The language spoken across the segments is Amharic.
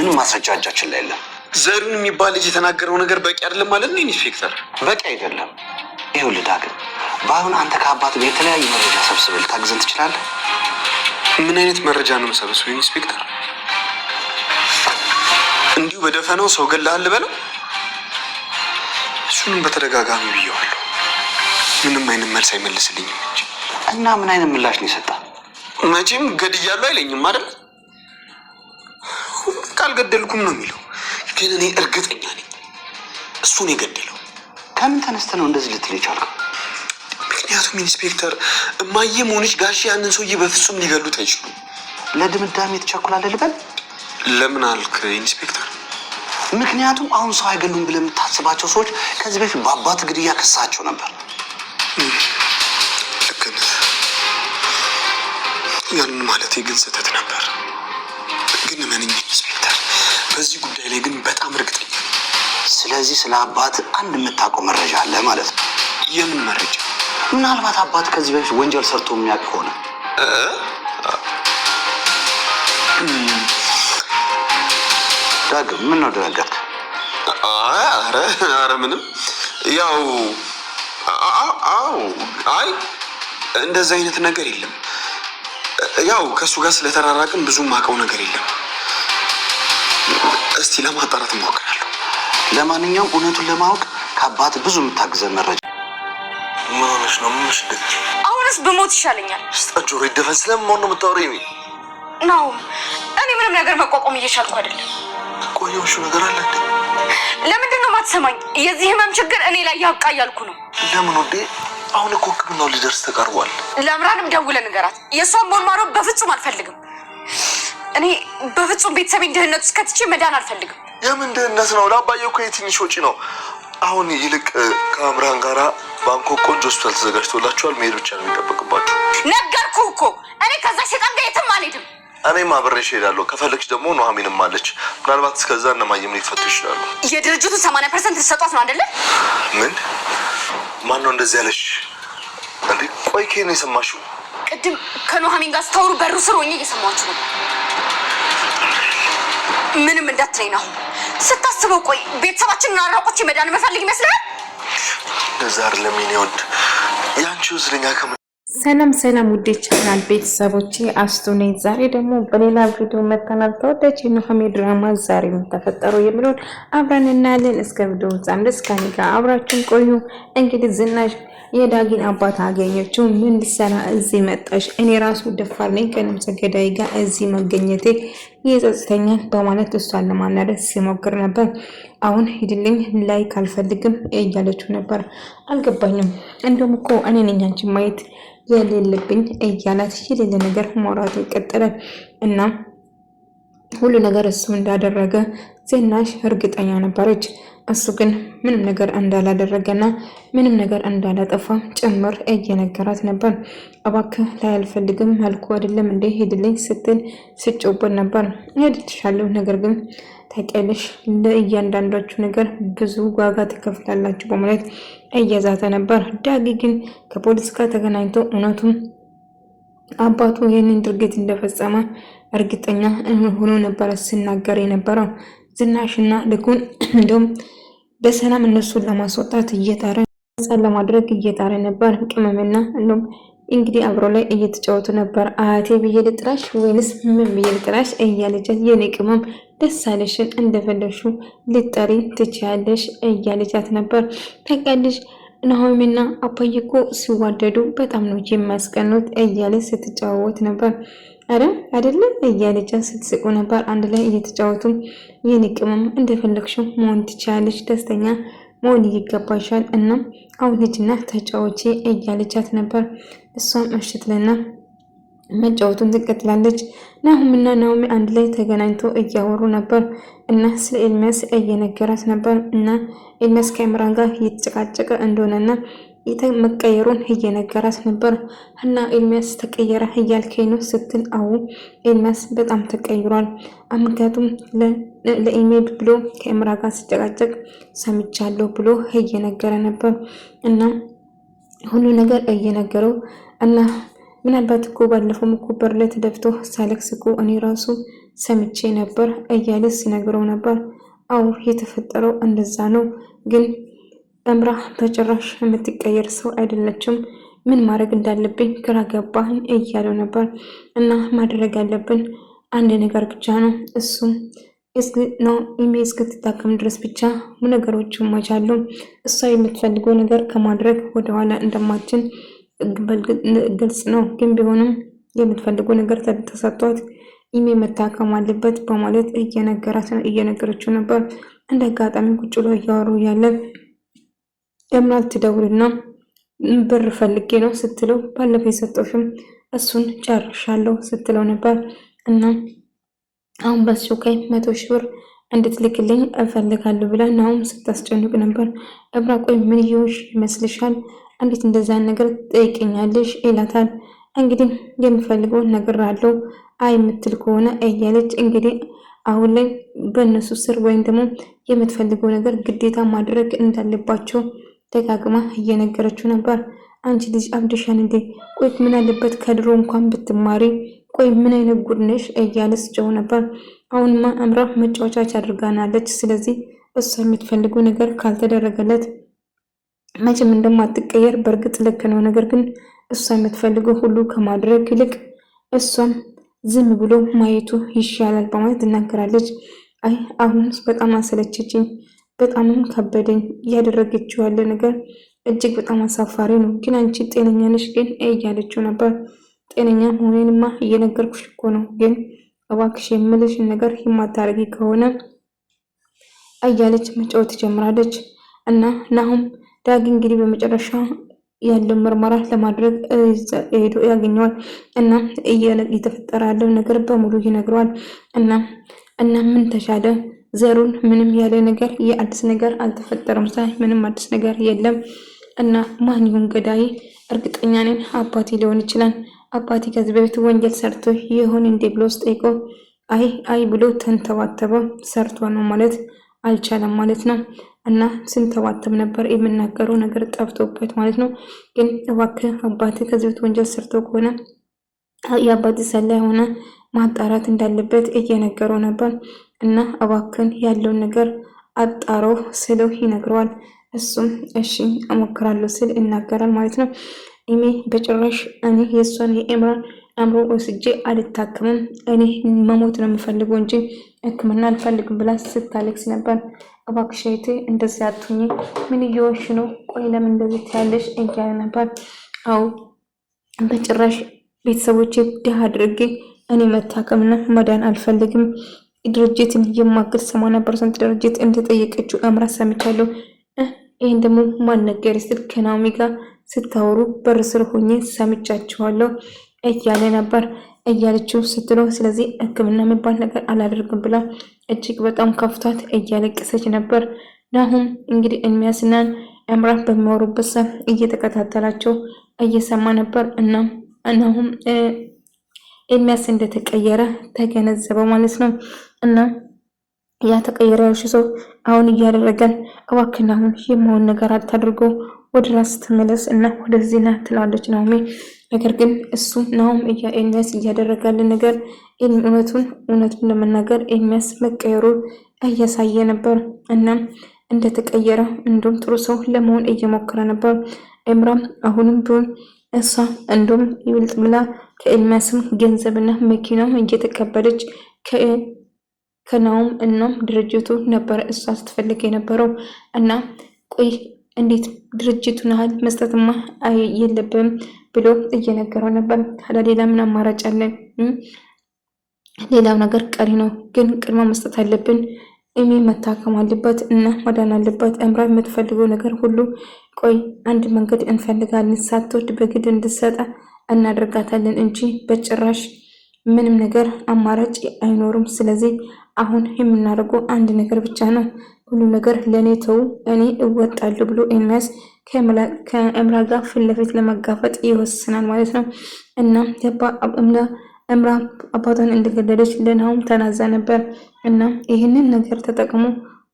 ምንም ማስረጃ እጃችን ላይ የለም። ዘሪሁን የሚባል ልጅ የተናገረው ነገር በቂ አይደለም ማለት ነው ኢንስፔክተር? በቂ አይደለም። ይኸውልህ ዳግም፣ በአሁን አንተ ከአባት ጋር የተለያዩ መረጃ ሰብስበህ ልታግዘን ትችላለህ። ምን አይነት መረጃ ነው የምሰበስበው ኢንስፔክተር? እንዲሁ በደፈናው ሰው ገለሃል ልበለው? እሱንም በተደጋጋሚ ብየዋለሁ። ምንም አይነት መልስ አይመልስልኝም እንጂ። እና ምን አይነት ምላሽ ነው የሰጠህ? መቼም ገድያለሁ አይለኝም አይደል? ካልገደልኩም ነው የሚለው። ግን እኔ እርግጠኛ ነኝ እሱን የገደለው። ከምን ተነስተህ ነው እንደዚህ ልትል የቻልከው? ምክንያቱም ኢንስፔክተር እማዬም ሆነች ጋሼ ያንን ሰውዬ በፍጹም ሊገሉት አይችሉም። ለድምዳሜ ትቸኩላለህ ልበል? ለምን አልክ ኢንስፔክተር? ምክንያቱም አሁን ሰው አይገሉም ብለህ የምታስባቸው ሰዎች ከዚህ በፊት በአባት ግድያ ክሳቸው ነበር። ልክ ነህ። ያንን ማለቴ ግን ስህተት ነበር። ግን እመነኝ ኢንስፔክተር፣ በዚህ ጉዳይ ላይ ግን በጣም እርግጠኛ ነኝ። ስለዚህ ስለ አባት አንድ የምታውቀው መረጃ አለ ማለት ነው። የምን መረጃ? ምናልባት አባት ከዚህ በፊት ወንጀል ሰርቶ የሚያውቅ ከሆነ። ዳግም ምን ነው ደነገጥክ? ኧረ ምንም። ያው አይ እንደዛ አይነት ነገር የለም። ያው ከእሱ ጋር ስለተራራቅን ብዙ ማውቀው ነገር የለም። እስቲ ለማጣራት እሞክራለሁ። ለማንኛውም እውነቱን ለማወቅ ከአባት ብዙ የምታግዘን መረጃ። ምን ሆነሽ ነው? ምን ሽደት? አሁንስ በሞት ይሻለኛል። ስታጆሮ ይደፈን። ስለምን ነው የምታወሪኝ? ነው እኔ ምንም ነገር መቋቋም እየቻልኩ አይደለም። ቆየውሽ ነገር አለ እንዴ? ለምንድን ነው የማትሰማኝ? የዚህ ህመም ችግር እኔ ላይ ያብቃ እያልኩ ነው። ለምን ወዴ? አሁን እኮ ህክምናው ሊደርስ ተቃርቧል። ለምራንም ደውለህ ንገራት። የእሷን ሞልማሮ በፍጹም አልፈልግም። እኔ በፍጹም ቤተሰቤን ድህነት ውስጥ ከትቼ መዳን አልፈልግም። የምን ድህነት ነው? ለአባዬ እኮ የትንሽ ወጪ ነው። አሁን ይልቅ ከአምራን ጋራ ባንኮክ ቆንጆ ሆስፒታል ተዘጋጅቶላችኋል። መሄድ ብቻ ነው የሚጠበቅባችሁ። ነገርኩህ እኮ እኔ ከዛ ሴጣን ጋር የትም አልሄድም። እኔም አብሬሽ እሄዳለሁ። ከፈለግሽ ደግሞ ኑሐሚንም አለች። ምናልባት እስከዛ እነማየም ሊፈቱ ይችላሉ። የድርጅቱን 80% ልትሰጧት ነው አይደለ? ምን? ማን ነው እንደዚህ ያለሽ? እንዴ ቆይ ከኔ የሰማሽው? ቅድም ከኑሐሚን ጋር ስታወሩ በሩ ስር ሆኜ እየሰማችሁ ነው። ምንም እንዳትለኝ ነው ስታስበው። ቆይ ቤተሰባችንን አራቆች መዳን መፈልግ ይመስላል? እንደዛ አይደለም የኔ ወድ። ያንቺው ስለኛ ሰላም ውዴ ቻናል ቤተሰቦቼ አስቱ ነኝ። ዛሬ ደግሞ በሌላ ቪዲዮ መተናል። ተወዳጅ የኑሐሚን ድራማ ዛሬ ምን ተፈጠሩ የሚለውን አብረን እናያለን። እስከ ቪዲዮ ፍጻሜ ድረስ ከኔ ጋር አብራችሁን ቆዩ። እንግዲህ ዝናሽ የዳጊን አባት አገኘችው። ምን ልትሰራ እዚህ መጣሽ? እኔ ራሱ ደፋር ነኝ ከነፍሰ ገዳይ ጋር እዚህ መገኘቴ ይጸጽተኛል በማለት እሷን ለማናደድ ሲሞክር ነበር። አሁን ሂድልኝ ላይ ካልፈልግም እያለችው ነበር። አልገባኝም፣ እንደውም እኮ እኔ ነኝ አንቺን ማየት የሌለብኝ እያላት የሌለ ነገር ማውራቱ ቀጠለ። እና ሁሉ ነገር እሱ እንዳደረገ ዝናሽ እርግጠኛ ነበረች። እሱ ግን ምንም ነገር እንዳላደረገና ምንም ነገር እንዳላጠፋ ጭምር እየነገራት ነበር። እባክህ ላይ አልፈልግም አልኩ አይደለም እንዴ ሄድልኝ ስትል ስጮበት ነበር። ሄድልሻለሁ፣ ነገር ግን ታውቂያለሽ ለእያንዳንዳችሁ ነገር ብዙ ዋጋ ትከፍላላችሁ በማለት እየዛተ ነበር። ዳጊ ግን ከፖሊስ ጋር ተገናኝቶ እውነቱን አባቱ ይህንን ድርጊት እንደፈጸመ እርግጠኛ ሆኖ ነበር ሲናገር የነበረው። ዝናሽና ልኩን እንደውም በሰላም እነሱን ለማስወጣት እየጣረ ለማድረግ እየጣረ ነበር። ቅመምና እንደውም እንግዲህ አብሮ ላይ እየተጫወቱ ነበር። አያቴ ብዬ ልጥራሽ ወይንስ ምን ብዬ ልጥራሽ እያለቻት የኔ ቅመም ደስ አለሽን እንደፈለግሽው ልጠሪ ትችያለሽ እያለቻት ነበር። ታውቂያለሽ ኑሐሚንና አባዬ እኮ ሲዋደዱ በጣም ነው የሚያስቀኑት እያለች ስትጫወት ነበር። አረ አይደለም እያለቻት ስትስቁ ነበር። አንድ ላይ እየተጫወቱ የኔ ቅመም እንደፈለግሽው መሆን ትችያለሽ፣ ደስተኛ መሆን ይገባሻል እና አሁን ልጅና ተጫወቼ እያለቻት ነበር። እሷም እሽትለና መጫወቱን ትቀጥላለች። ናሁምና ናሆሚ አንድ ላይ ተገናኝቶ እያወሩ ነበር እና ስለ ኤልሚያስ እየነገራት ነበር እና ኤልሚያስ ከእምራን ጋር እየተጨቃጨቀ እንደሆነና መቀየሩን እየነገራት ነበር። እና ኤልሚያስ ተቀየረ እያልከኝ ነው ስትል አዎ ኤልሚያስ በጣም ተቀይሯል፣ ምክንያቱም ለኢሜል ብሎ ከእምራ ጋር ሲጨቃጨቅ ሰምቻለሁ ብሎ እየነገረ ነበር እና ሁሉ ነገር እየነገረው እና ምናልባት እኮ ባለፈው እኮ በር ላይ ተደፍቶ ሳለቅስ እኮ እኔ ራሱ ሰምቼ ነበር እያለ ሲነግረው ነበር። አዎ የተፈጠረው እንደዛ ነው፣ ግን እምራ በጭራሽ የምትቀየር ሰው አይደለችም። ምን ማድረግ እንዳለብኝ ግራ ገባኝ እያለው ነበር። እና ማድረግ ያለብን አንድ ነገር ብቻ ነው፣ እሱም እስክትታከም ድረስ ብቻ ነገሮችን ማቻሉ። እሷ የምትፈልገው ነገር ከማድረግ ወደኋላ እንደማችን ግልጽ ነው። ግን ቢሆንም የምትፈልገው ነገር ተሰጥቷት ኢሜ መታከም አለበት በማለት እየነገረችው ነበር። እንደ አጋጣሚ ቁጭ ብሎ እያወሩ ያለ እምራት ትደውልና ብር ፈልጌ ነው ስትለው ባለፈው የሰጠሽም እሱን ጨርሻለሁ ስትለው ነበር። እና አሁን በአስቸኳይ 100 ሺህ ብር እንድትልክልኝ እፈልጋለሁ ብላ ናሁም ስታስጨንቅ ነበር። እምራ ቆይ ምን ይሆንሽ ይመስልሻል? እንዴት እንደዛ ነገር ጠይቀኛለሽ ይላታል። እንግዲህ የምፈልገው ነገር አለው አይ የምትል ከሆነ እያለች እንግዲህ አሁን ላይ በእነሱ ስር ወይም ደግሞ የምትፈልገው ነገር ግዴታ ማድረግ እንዳለባቸው ደጋግማ እየነገረችው ነበር። አንቺ ልጅ አብደሻን እንዴ? ቆይ ምን አለበት ከድሮ እንኳን ብትማሪ፣ ቆይ ምን አይነት ጉድ ነሽ እያለች ጨው ነበር። አሁንማ እምራ መጫወቻች አድርጋናለች። ስለዚህ እሷ የምትፈልገው ነገር ካልተደረገለት መቼም እንደማትቀየር በእርግጥ ልክ ነው። ነገር ግን እሷ የምትፈልገው ሁሉ ከማድረግ ይልቅ እሷም ዝም ብሎ ማየቱ ይሻላል በማለት ትናገራለች። አይ አሁንስ በጣም አሰለቸችኝ፣ በጣምም ከበደኝ። እያደረገችው ያለ ነገር እጅግ በጣም አሳፋሪ ነው። ግን አንቺ ጤነኛ ነሽ ግን እያለችው ነበር። ጤነኛ መሆኔንማ እየነገርኩሽ እኮ ነው። ግን እባክሽ የምልሽን ነገር የማታረጊ ከሆነ እያለች መጫወት ትጀምራለች። እና ናሁም ዳጊ እንግዲህ በመጨረሻ ያለው ምርመራ ለማድረግ ሄዶ ያገኘዋል። እና እየተፈጠረ ያለው ነገር በሙሉ ይነግረዋል። እና ምን ተሻለ ዘሩን ምንም ያለ ነገር የአዲስ ነገር አልተፈጠረም። ምንም አዲስ ነገር የለም። እና ማን ይሁን ገዳይ? እርግጠኛ ነኝ አባቴ ሊሆን ይችላል። አባቴ ከዚህ በፊት ወንጀል ሰርቶ ይሁን እንዴ ብሎ ስጠይቆ አይ ብሎ ተንተባተበ። ሰርቶ ነው ማለት አልቻለም ማለት ነው። እና ስንተባተብ ነበር የምናገረው ነገር ጠፍቶበት ማለት ነው። ግን እባክህ አባቴ ከዚህ በፊት ወንጀል ሰርቶ ከሆነ የአባቴ ሰላይ ሆነ ማጣራት እንዳለበት እየነገረው ነበር። እና እባክህን ያለውን ነገር አጣረው ስለው ይነግረዋል። እሱም እሺ እሞክራለሁ ስል ይናገራል ማለት ነው። ኢሜ በጭራሽ እኔ የእሷን የኤምራን አእምሮ ወስጄ አልታከምም፣ እኔ መሞት ነው የምፈልገው እንጂ ሕክምና አልፈልግም ብላ ስታለቅስ ነበር። እባክሽ እህቴ እንደዚህ አትሁኚ፣ ምን እየሆንሽ ነው? ቆይ ለምን እንደዚህ ትያለሽ? እያለ ነበር። አዎ በጭራሽ ቤተሰቦቼ ድሃ አድርጌ እኔ መታከምና መዳን አልፈልግም። ድርጅትን የማክል 80% ድርጅት እንደጠየቀችው እምራ ሰምቻለሁ። ይህን ደግሞ ማን ነገር ስል ከናኦሚ ጋር ስታወሩ በር ስር ሆኜ ሰምቻችኋለሁ እያለ ነበር እያለችው ስትለው፣ ስለዚህ ሕክምና የሚባል ነገር አላደርግም ብላ እጅግ በጣም ከፍቷት እያለቀሰች ነበር። ናሁም እንግዲህ ኤርሚያስና እምራ በሚያወሩበት ሰዓት እየተከታተላቸው እየሰማ ነበር። እና ናሁም ኤርሚያስ እንደተቀየረ ተገነዘበ ማለት ነው። እና ያ ተቀየረ ያልሽ ሰው አሁን እያደረገን እባክህ አሁን የማውን ነገር አታድርገው፣ ወደ ራስ ተመለስ እና ወደዚህ ና ትላለች ናኦሚ። ነገር ግን እሱ ናሁም ኤርሚያስ እያደረጋልን ነገር እውነቱን ለመናገር ኤርሚያስ መቀየሩ እያሳየ ነበር። እናም እንደተቀየረ እንደውም ጥሩ ሰው ለመሆን እየሞከረ ነበር። ኤምራም አሁንም ቢሆን እሷ እንደውም ይብልጥ ብላ ከኤርሚያስም ገንዘብና መኪናው እየተቀበለች ከናውም እናም ድርጅቱ ነበረ እሷ ስትፈልግ የነበረው። እና ቆይ እንዴት ድርጅቱን ያህል መስጠትማ የለብም ብሎ እየነገረው ነበር። ታዲያ ሌላ ምን አማራጭ አለ? ሌላው ነገር ቀሪ ነው፣ ግን ቅድማ መስጠት አለብን። ኢሜ መታከም አለበት እና መዳን አለበት። እምራ የምትፈልገው ነገር ሁሉ ቆይ አንድ መንገድ እንፈልጋለን፣ ሳትወድ በግድ እንድትሰጣ እናደርጋታለን እንጂ በጭራሽ ምንም ነገር አማራጭ አይኖርም። ስለዚህ አሁን የምናደርገው አንድ ነገር ብቻ ነው፣ ሁሉ ነገር ለእኔ ተው፣ እኔ እወጣለሁ ብሎ ኤርሚያስ ከእምራ ጋር ፊት ለፊት ለመጋፈጥ ይወስናል ማለት ነው። እና እምራ አባቷን እንደገደለች ለናሁም ተናዛ ነበር። እና ይህንን ነገር ተጠቅሞ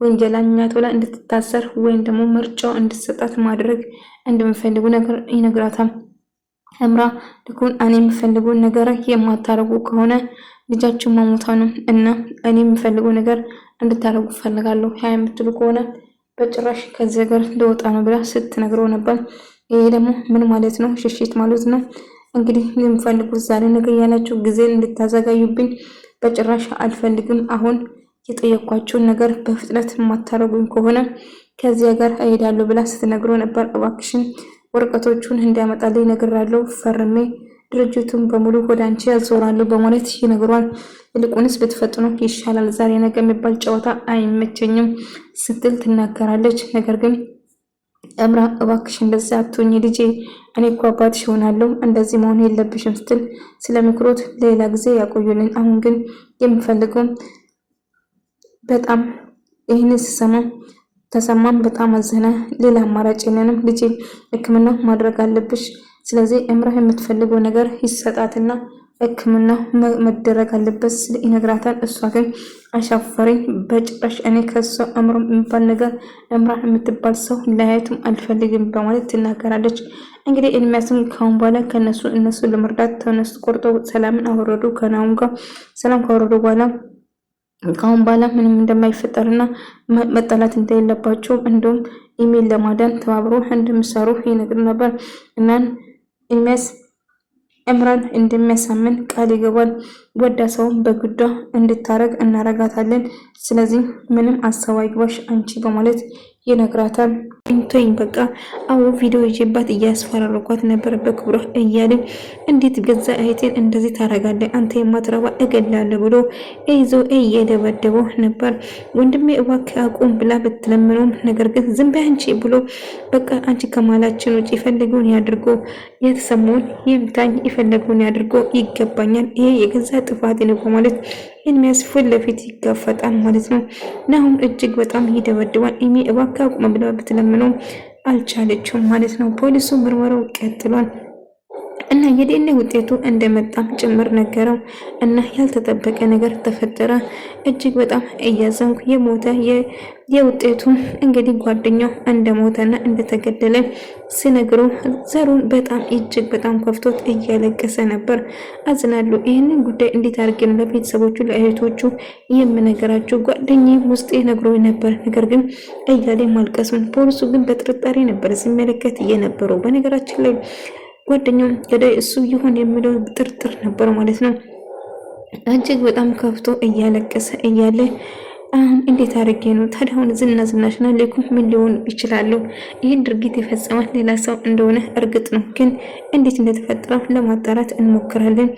ወንጀለኛ ተብላ እንድትታሰር ወይም ደግሞ ምርጫው እንድትሰጣት ማድረግ እንደምፈልጉ ነገር ይነግራታል። እምራ ልኩን እኔ የምፈልገውን ነገር የማታረጉ ከሆነ ልጃችሁ ማሞታ ነው እና እኔ የምፈልገው ነገር እንድታረጉ ፈልጋለሁ። ያ የምትሉ ከሆነ በጭራሽ ከዚህ ሀገር ልወጣ ነው ብላ ስትነግረው ነበር። ይሄ ደግሞ ምን ማለት ነው? ሽሽት ማለት ነው። እንግዲህ የምፈልጉት ዛሬ ነገር ያላችሁ ጊዜ እንድታዘጋዩብኝ በጭራሽ አልፈልግም። አሁን የጠየኳችሁን ነገር በፍጥነት የማታረጉኝ ከሆነ ከዚህ ሀገር እሄዳለሁ ብላ ስትነግረው ነበር። እባክሽን ወረቀቶቹን እንዲያመጣልኝ እነግራለሁ፣ ፈርሜ ድርጅቱን በሙሉ ወደ አንቺ ያዞራለሁ በማለት ይነግሯል። ይልቁንስ ብትፈጥኑ ይሻላል፣ ዛሬ ነገ የሚባል ጨዋታ አይመቸኝም ስትል ትናገራለች። ነገር ግን እምራ እባክሽ እንደዛ አትሁኝ ልጄ፣ እኔ እኮ አባትሽ ሆናለሁ፣ እንደዚህ መሆን የለብሽም ስትል ስለምክሮት ሌላ ጊዜ ያቆዩልን። አሁን ግን የምፈልገው በጣም ይህን ስሰማ ተሰማም በጣም አዘነ። ሌላ አማራጭ የለንም ልጄ፣ ሕክምና ማድረግ አለብሽ። ስለዚህ እምራ የምትፈልገው ነገር ይሰጣትና ሕክምና መደረግ አለበት ስለ ይነግራታል። እሷ ግን አሻፈረኝ፣ በጭራሽ እኔ ከሷ እምራ የሚባል ነገር እምራ የምትባል ሰው ለያየቱም አልፈልግም በማለት ትናገራለች። እንግዲህ ኤርሚያስም ካሁን በኋላ እነሱ ለመርዳት ተነሱ ቆርጦ ሰላምን አወረዱ። ከናሁን ጋር ሰላም ካወረዱ በኋላ ካሁን በኋላ ምንም እንደማይፈጠርና መጠላት እንደሌለባቸው እንዲሁም ኢሜል ለማዳን ተባብሮ እንደሚሰሩ ይነግር ነበር። እናን ኤርሚያስ እምራን እንደሚያሳምን ቃል ይገባል። ወዳ ሰውን በግዷ እንድታረግ እናረጋታለን። ስለዚህ ምንም አሳብ አይግባሽ አንቺ በማለት ይነግራታል። እንቶኝ በቃ አዎ ቪዲዮ ይዤባት እያስፈራረኳት ነበር በክብሯ እያለ እንዴት ገዛ እህቴን እንደዚህ ታረጋለህ አንተ የማትረባ እገላለሁ ብሎ ይዞ እየደበደበው ነበር። ወንድሜ እባክህ አቁም ብላ ብትለምነውም ነገር ግን ዝም በይ አንቺ ብሎ በቃ አንቺ ከማላችን ውጭ ይፈልጉን ያድርጎ የተሰማውን ይምታኝ ይፈልጉን ያድርጎ ይገባኛል፣ ይሄ የገዛ ጥፋቴ ነው በማለት የሚያስፈል ለፊት ይጋፈጣል ማለት ነው። ናሁም እጅግ በጣም ይደበድባል። ኢሚ እባክህ አቁም ብላ ብትለምነው አልቻለችውም ማለት ነው። ፖሊሱ ምርመራው ቀጥሏል እና የዲኤንኤ ውጤቱ እንደመጣም ጭምር ነገረው እና ያልተጠበቀ ነገር ተፈጠረ። እጅግ በጣም እያዘንኩ የሞተ የውጤቱ እንግዲህ ጓደኛው እንደሞተና እንደተገደለ ሲነግረው ዘሩን በጣም እጅግ በጣም ከፍቶት እያለቀሰ ነበር። አዝናለሁ። ይህንን ጉዳይ እንዴት አድርጌ ነው ለቤተሰቦቹ ለእህቶቹ የምነገራቸው? ጓደኛዬ ውስጤ ነግሮኝ ነበር፣ ነገር ግን እያለ ማልቀሱን ፖሊሱ ግን በጥርጣሬ ነበር ሲመለከት የነበረው። በነገራችን ላይ ጓደኛው ገዳይ እሱ ይሆን የሚለው ጥርጥር ነበር ማለት ነው። እጅግ በጣም ከፍቶ እያለቀሰ እያለ አሁን እንዴት አድርጌ ነው ታዲያ? አሁን ዝናሽና ሌኩም ምን ሊሆን ይችላሉ? ይህን ድርጊት የፈጸመ ሌላ ሰው እንደሆነ እርግጥ ነው፣ ግን እንዴት እንደተፈጠረ ለማጣራት እንሞክራለን።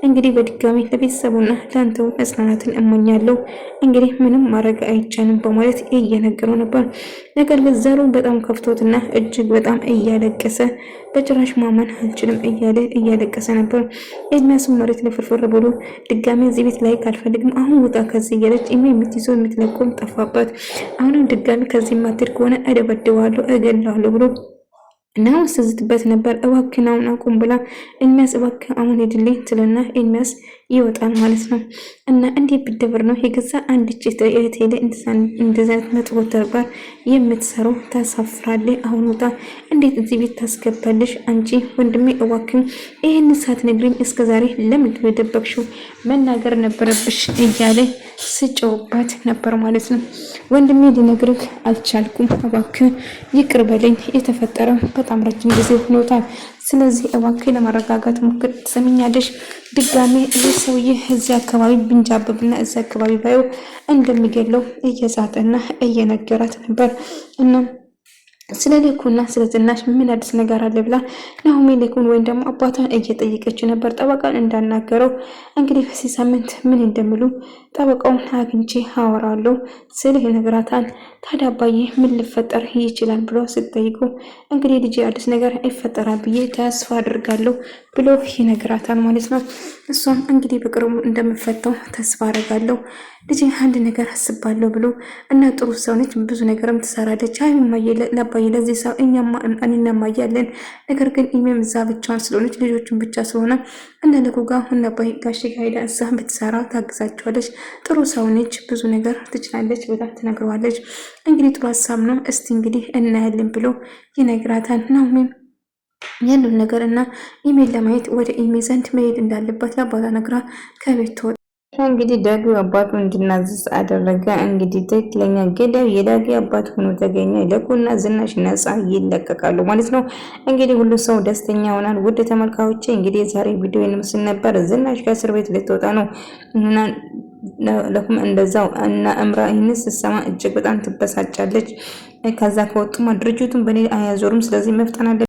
እንግዲህ በድጋሚ ለቤተሰቡና ለአንተው መጽናናትን እመኛለሁ። እንግዲህ ምንም ማድረግ አይቻልም በማለት እየነገረው ነበር። ነገር ግን ዘሩ በጣም ከፍቶትና እጅግ በጣም እያለቀሰ በጭራሽ ማመን አልችልም እያለ እያለቀሰ ነበር። ኤርሚያስም መሬት ላይ ፍርፍር ብሎ ድጋሚ እዚህ ቤት ላይ ካልፈልግም አሁን ውጣ ከዚህ እያለች የምትይዘው የምትለቆም ጠፋባት። አሁንም ድጋሚ ከዚህ ማትሄድ ከሆነ እደበድባለሁ እገላለሁ ብሎ ናው ስዝትበት ነበር። እባክህ ናውን አቁም ብላ ኤርሚያስ እባክህ አሁን ሄድልኝ ትልና ኤርሚያስ ይወጣል ማለት ነው። እና እንዴት ብደብር ነው የገዛ አንድ ጭት እህቴ እንደዛ መጥፎ ተግባር የምትሰራው? ታሳፍራለህ። አሁን ውጣ። እንዴት እዚህ ቤት ታስገባለሽ? አንቺ ወንድሜ እባክህ ይሄን ሳትነግሪኝ እስከዛሬ ለምንድን ነው የደበቅሽው? መናገር ነበረብሽ እያለ ስጨውባት ነበር ማለት ነው። ወንድሜ ሊነግርህ አልቻልኩም፣ እባክህ ይቅር በለኝ፣ የተፈጠረው በጣም ረጅም ጊዜ ሆኖታል። ስለዚህ እባክህ ለማረጋጋት ሞክር፣ ትሰሚኛለሽ? ድጋሜ ይህ ሰውዬ እዚህ አካባቢ ብንጃብብና እዚህ አካባቢ ባየው እንደሚገለው እየዛተና እየነገራት ነበር እና ስለ ሌኩና ስለ ዝናሽ ምን አዲስ ነገር አለ ብላ ናሆሜ ሌኩን ወይም ደግሞ አባቷን እየጠየቀች ነበር። ጠበቃን እንዳናገረው እንግዲህ በዚህ ሳምንት ምን እንደሚሉ ጠበቃውን አግኝቼ አወራለሁ ስለ ይነግራታል። ታዲያ አባዬ ምን ሊፈጠር ይችላል ብሎ ስትጠይቁ እንግዲህ ልጅ አዲስ ነገር ይፈጠራል ብዬ ተስፋ አድርጋለሁ ብሎ ይነግራታል ማለት ነው። እሷም እንግዲህ በቅርቡ እንደምፈታው ተስፋ አደርጋለሁ ልጅ አንድ ነገር አስባለሁ ብሎ እና ጥሩ ሰው ነች፣ ብዙ ነገርም ትሰራለች። አይ ለአባዬ ለዚህ ሰው እኛማ እናማያለን። ነገር ግን ኢሜም እዛ ብቻዋን ስለሆነች ልጆቹን ብቻ ስለሆነ እና ለጉጋ እና አባዬ ጋሽ ጋይዳ እዛ ብትሰራ ታግዛቸዋለች። ጥሩ ሰው ነች፣ ብዙ ነገር ትችላለች ብላ ትነግረዋለች። እንግዲህ ጥሩ ሀሳብ ነው፣ እስቲ እንግዲህ እናያለን ብሎ ይነግራታል። ናሆሜም ያለው ነገር እና ኢሜል ለማየት ወደ ኢሜል ዘንድ መሄድ እንዳለባት ለአባቷ ነግራ ከቤት እንግዲህ ዳጊ አባቱ እንዲናዘዝ አደረገ። እንግዲህ ትክክለኛ ገዳዩ የዳጊ አባት ሆኖ ተገኘ። ለኩና ዝናሽ ነፃ ይለቀቃሉ ማለት ነው። እንግዲህ ሁሉ ሰው ደስተኛ ሆናል። ውድ ተመልካቾቼ እንግዲህ የዛሬ ቪዲዮ ይመስል ነበር። ዝናሽ ከእስር ቤት ልትወጣ ነው እና ለኩም እንደዛው እና እምራ ይህን ስትሰማ እጅግ በጣም ትበሳጫለች። ከዛ ከወጡማ ድርጅቱን በኔ አያዞሩም፣ ስለዚህ መፍጠን አለ